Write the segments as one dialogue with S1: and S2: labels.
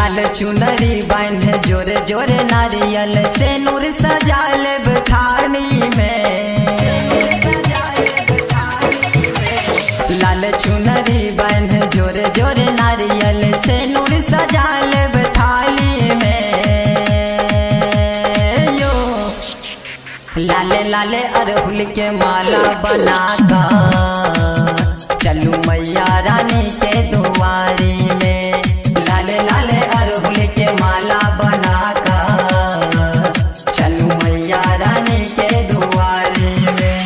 S1: लाल चुनरी बांध जोरे जोरे नारियल से नूर सजाल थानी में। लाल चुनरी बांध जोरे जोरे नारियल से नूर सजाल थाली में यो। लाले लाले अरहुल के माला बनाकर चलू मैया रानी के दुआरी में। लाले लाले अरहुल के माला बनाकर चलू मैया रानी के दुआरी में।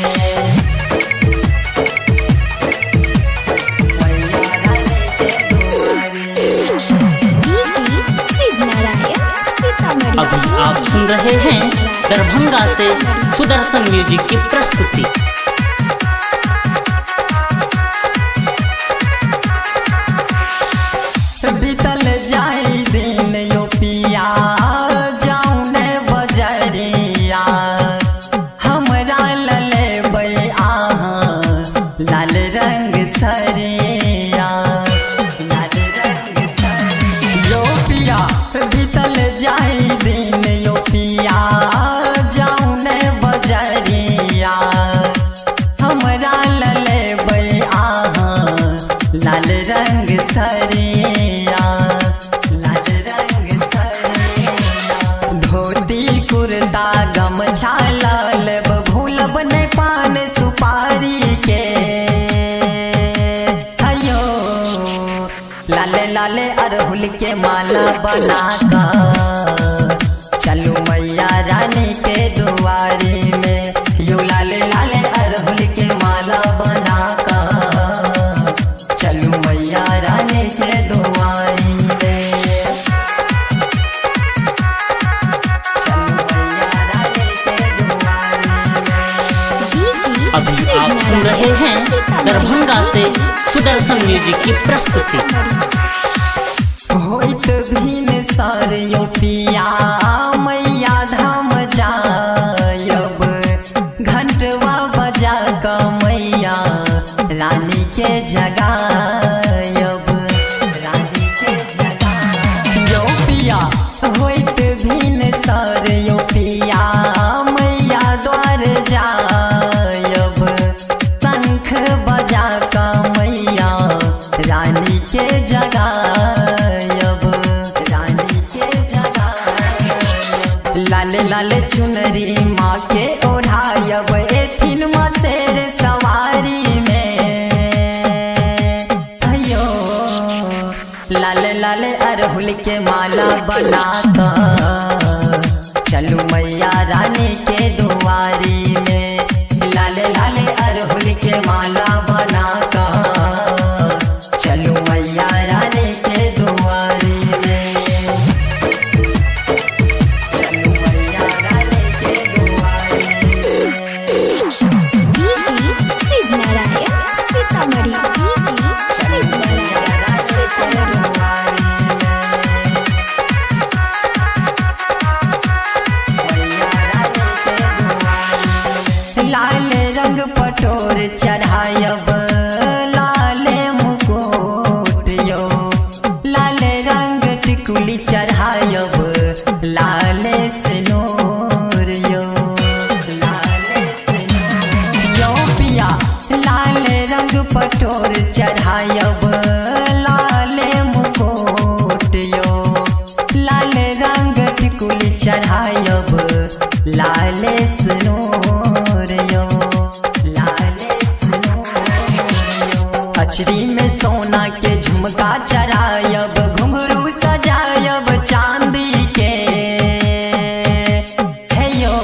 S1: मैया रानी के दुआरी
S2: में। अभी आप सुन रहे हैं दरभंगा से सुदर्शन म्यूजिक की प्रस्तुति।
S1: बीतल जाई दिन यो पिया जाऊन बजरिया हमरा लले आहाँ लाल रंग सरिया। लाल रंग सरिया यो पिया बीतल जाई दिन यो पिया जाऊन बजरिया हमरा लले आहाँ लाल रंग सरिया। लाल रंग सरिया धोती कुर्ता गमछा लाल भूलब नहीं पान सुपारी के अयो। लाले लाले अरहुल के माला बनाकर चलू मैया रानी के दुआरी में। यो लाले लाले अरहुल के माला बनाकर चलू मैया रानी के दुआरी में। चलू मैया रानी के दुआरी में।
S2: अभी आप सुन रहे हैं दरभंगा से सुदर्शन म्यूजिक की प्रस्तुति।
S1: होइत भीन सार यो पिया मैया धाम जायब घंटवा बजा का मैया रानी के जगायब। रानी के जगायब यो पिया होइत भीन सार यो पिया मैया द्वार जायब शंख बजा का मैया रानी के जगायब। रानी के जगायब लाले लाले चुनरी माँ के ओढ़ायब एथिन मसेर सवारी में अयो। लाले लाले अरहुल के माला बनाकर चलू मैया रानी के दुआरी में। लाले लाले अरहुल के माला बनाकर चलू मैया रानी के दुआरी में। चलू मैया रानी के दुआरी में। चलू मैया रानी के दुआरी में। लाल रंग पटोर चढ़ायब लाले मुकुट यो। लाल रंग टिकुली चढ़ायब लाले सिनूर यो। लाले सिनूर यो पिया लाल रंग पटोर चढ़ायब लाले मुकुट यो। लाल रंग टिकुली चढ़ायब लाले सिनूर यो। लाले सिनूर यो अचरी में सोना के झुमका चढ़ायब घुंघरू सजायब चांदी के हे यो।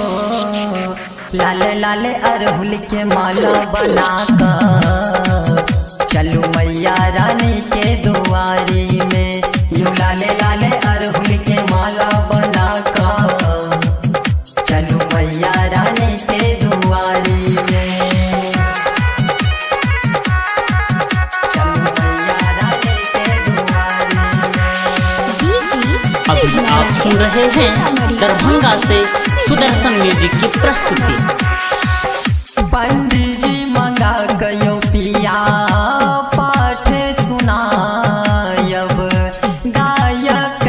S1: लाले लाले अरहुल के माला बनाकर चलू मैया रानी के दुआरी में। यो लाले लाले अरहुल के माला बनाकर चलू मैया रानी के दुआरी में। चलू मैया रानी के दुआरी में।
S2: अभी आप सुन रहे हैं दरभंगा से सुदर्शन म्यूजिक की प्रस्तुति।
S1: पंडित जी मंगा कयो पिया पाठ सुनायब गायक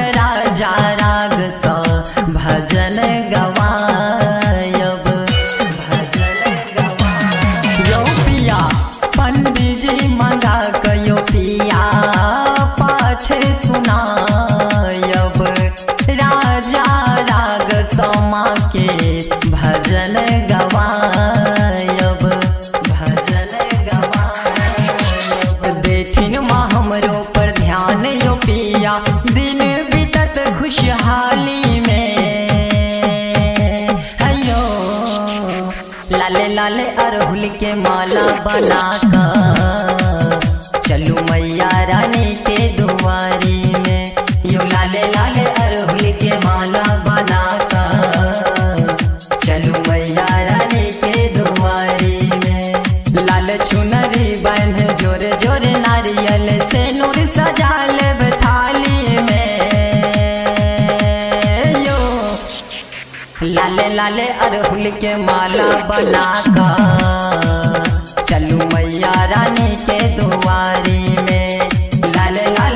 S1: समा के भजन गवायब, भजन गवायब। देथिन माँ हमरो पर ध्यान यो पिया, दिन बीतत खुशहाली में। हेयो लाले लाले अरहुल के माला बनाकर चलू मैया रानी के दुआरी में। यो लाले लाले अरहुल के माला बनाकर चलू मैया रानी के दुआरी में। लाल चुनरी बन जोरे जोरे नारियल से नूर सजा लेब थाली में। यो लाले लाले अरहुल के माला बनाकर चलू मैया रानी के दुआरी में। लाले लाले